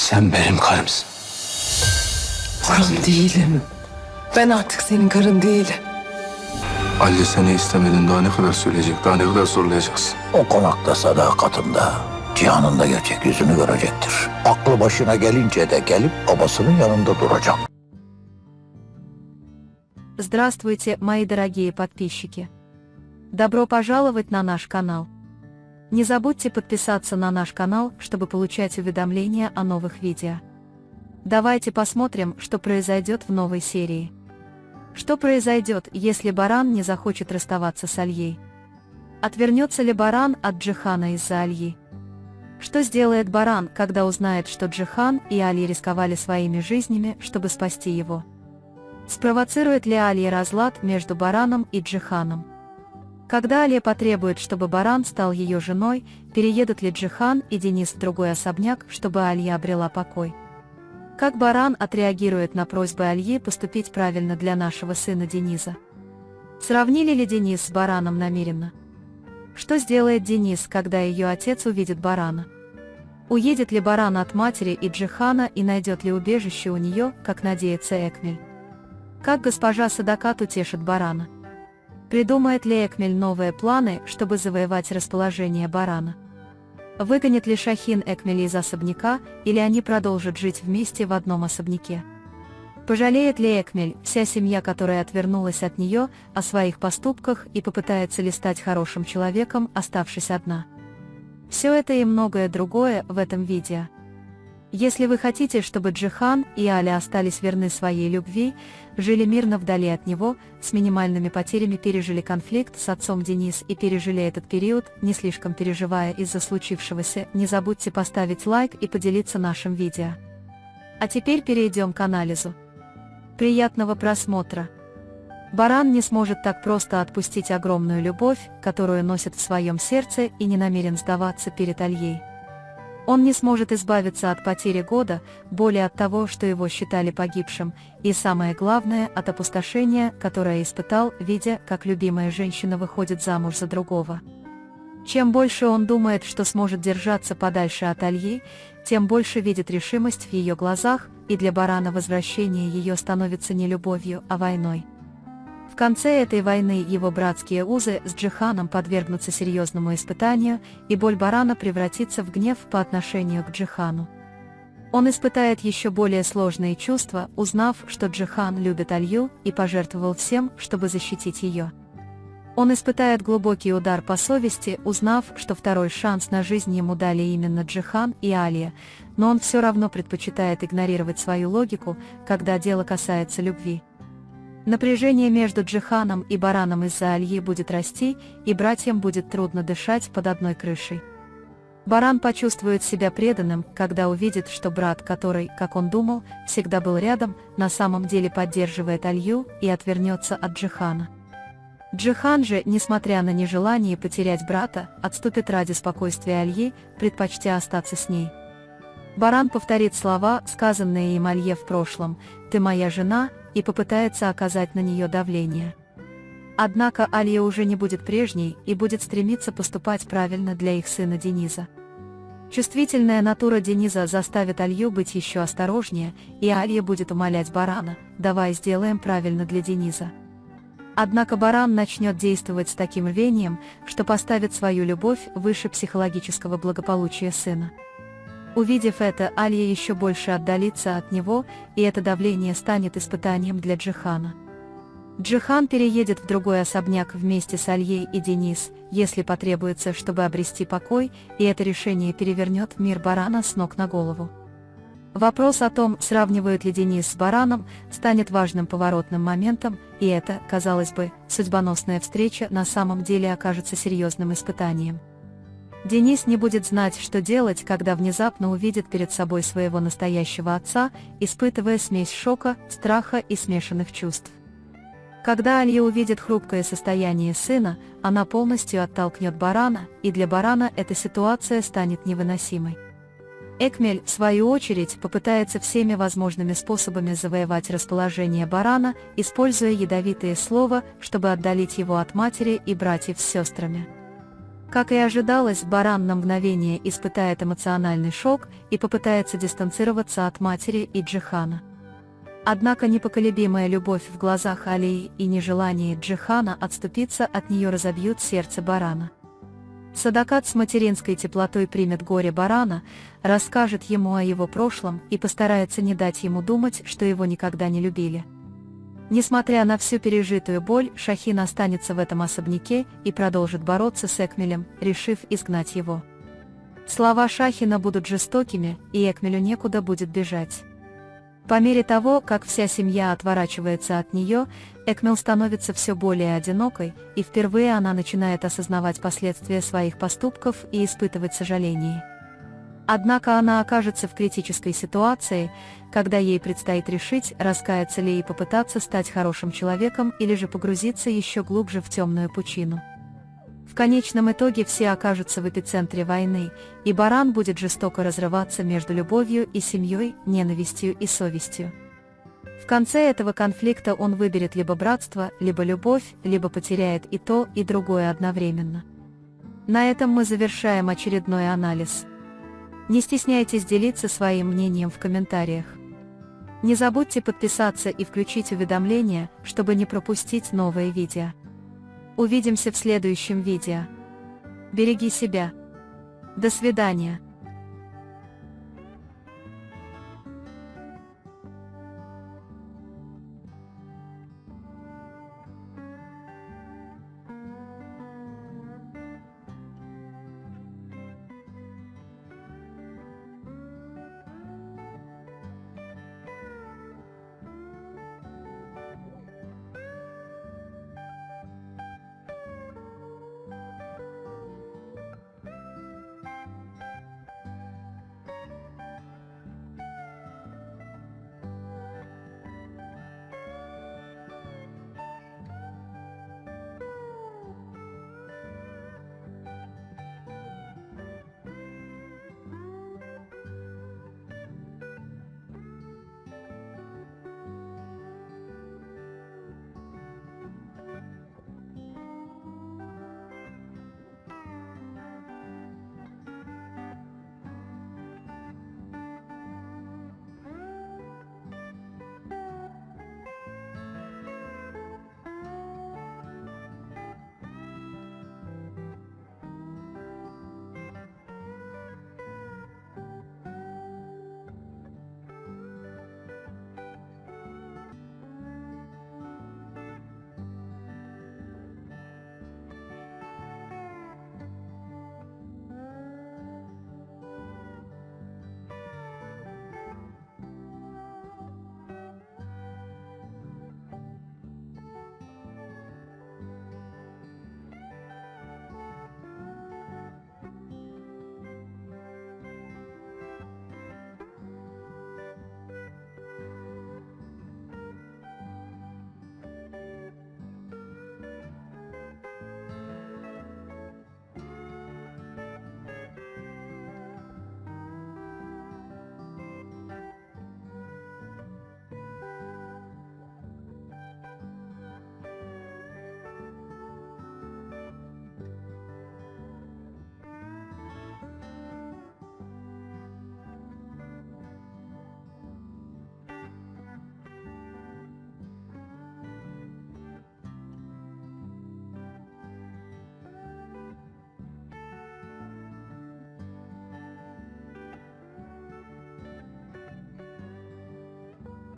Sen benim karımsın. Karın değilim. Ben artık senin karın değilim. Ali seni istemedin, daha ne kadar söyleyecek, daha ne kadar zorlayacaksın? O konakta sadakatında, cihanında gerçek yüzünü görecektir. Aklı başına gelince de gelip babasının yanında duracak. Здравствуйте, мои дорогие подписчики! Добро пожаловать на наш канал! Не забудьте подписаться на наш канал, чтобы получать уведомления о новых видео. Давайте посмотрим, что произойдет в новой серии. Что произойдет, если Баран не захочет расставаться с Альей? Отвернется ли Баран от Джихана из-за Альи? Что сделает Баран, когда узнает, что Джихан и Али рисковали своими жизнями, чтобы спасти его? Спровоцирует ли Алия разлад между Бараном и Джиханом? Когда Алия потребует, чтобы Баран стал ее женой, переедут ли Джихан и Денис в другой особняк, чтобы Алия обрела покой? Как Баран отреагирует на просьбы Альи поступить правильно для нашего сына Дениса? Сравнили ли Денис с Бараном намеренно? Что сделает Денис, когда ее отец увидит Барана? Уедет ли Баран от матери и Джихана и найдет ли убежище у нее, как надеется Экмель? Как госпожа Садакат утешит Барана? Придумает ли Экмель новые планы, чтобы завоевать расположение Барана? Выгонит ли Шахин Экмеля из особняка, или они продолжат жить вместе в одном особняке? Пожалеет ли Экмель, вся семья, которая отвернулась от нее, о своих поступках и попытается ли стать хорошим человеком, оставшись одна? Все это и многое другое в этом видео. Если вы хотите, чтобы Джихан и Аля остались верны своей любви, жили мирно вдали от него, с минимальными потерями пережили конфликт с отцом Денис и пережили этот период, не слишком переживая из-за случившегося, не забудьте поставить лайк и поделиться нашим видео. А теперь перейдем к анализу. Приятного просмотра! Баран не сможет так просто отпустить огромную любовь, которую носит в своем сердце, и не намерен сдаваться перед Альей. Он не сможет избавиться от потери года, боли от того, что его считали погибшим, и самое главное, от опустошения, которое испытал, видя, как любимая женщина выходит замуж за другого. Чем больше он думает, что сможет держаться подальше от Альи, тем больше видит решимость в ее глазах, и для Барана возвращение ее становится не любовью, а войной. В конце этой войны его братские узы с Джиханом подвергнутся серьезному испытанию, и боль Барана превратится в гнев по отношению к Джихану. Он испытает еще более сложные чувства, узнав, что Джихан любит Алью и пожертвовал всем, чтобы защитить ее. Он испытает глубокий удар по совести, узнав, что второй шанс на жизнь ему дали именно Джихан и Алия, но он все равно предпочитает игнорировать свою логику, когда дело касается любви. Напряжение между Джиханом и Бараном из-за Альи будет расти, и братьям будет трудно дышать под одной крышей. Баран почувствует себя преданным, когда увидит, что брат, который, как он думал, всегда был рядом, на самом деле поддерживает Алью и отвернется от Джихана. Джихан же, несмотря на нежелание потерять брата, отступит ради спокойствия Альи, предпочтя остаться с ней. Баран повторит слова, сказанные им Алье в прошлом: «Ты моя жена», и попытается оказать на нее давление. Однако Алья уже не будет прежней и будет стремиться поступать правильно для их сына Дениса. Чувствительная натура Дениса заставит Алью быть еще осторожнее, и Алья будет умолять Барана: «Давай сделаем правильно для Дениса». Однако Баран начнет действовать с таким рвением, что поставит свою любовь выше психологического благополучия сына. Увидев это, Алия еще больше отдалится от него, и это давление станет испытанием для Джихана. Джихан переедет в другой особняк вместе с Альей и Денис, если потребуется, чтобы обрести покой, и это решение перевернет мир Барана с ног на голову. Вопрос о том, сравнивают ли Денис с Бараном, станет важным поворотным моментом, и эта, казалось бы, судьбоносная встреча на самом деле окажется серьезным испытанием. Денис не будет знать, что делать, когда внезапно увидит перед собой своего настоящего отца, испытывая смесь шока, страха и смешанных чувств. Когда Алья увидит хрупкое состояние сына, она полностью оттолкнет Барана, и для Барана эта ситуация станет невыносимой. Экмель, в свою очередь, попытается всеми возможными способами завоевать расположение Барана, используя ядовитые слова, чтобы отдалить его от матери и братьев с сестрами. Как и ожидалось, Баран на мгновение испытает эмоциональный шок и попытается дистанцироваться от матери и Джихана. Однако непоколебимая любовь в глазах Алии и нежелание Джихана отступиться от нее разобьют сердце Барана. Садакат с материнской теплотой примет горе Барана, расскажет ему о его прошлом и постарается не дать ему думать, что его никогда не любили. Несмотря на всю пережитую боль, Шахин останется в этом особняке и продолжит бороться с Экмелем, решив изгнать его. Слова Шахина будут жестокими, и Экмелю некуда будет бежать. По мере того, как вся семья отворачивается от нее, Экмел становится все более одинокой, и впервые она начинает осознавать последствия своих поступков и испытывать сожаление. Однако она окажется в критической ситуации, когда ей предстоит решить, раскаяться ли и попытаться стать хорошим человеком или же погрузиться еще глубже в темную пучину. В конечном итоге все окажутся в эпицентре войны, и Баран будет жестоко разрываться между любовью и семьей, ненавистью и совестью. В конце этого конфликта он выберет либо братство, либо любовь, либо потеряет и то, и другое одновременно. На этом мы завершаем очередной анализ. Не стесняйтесь делиться своим мнением в комментариях. Не забудьте подписаться и включить уведомления, чтобы не пропустить новые видео. Увидимся в следующем видео. Береги себя. До свидания.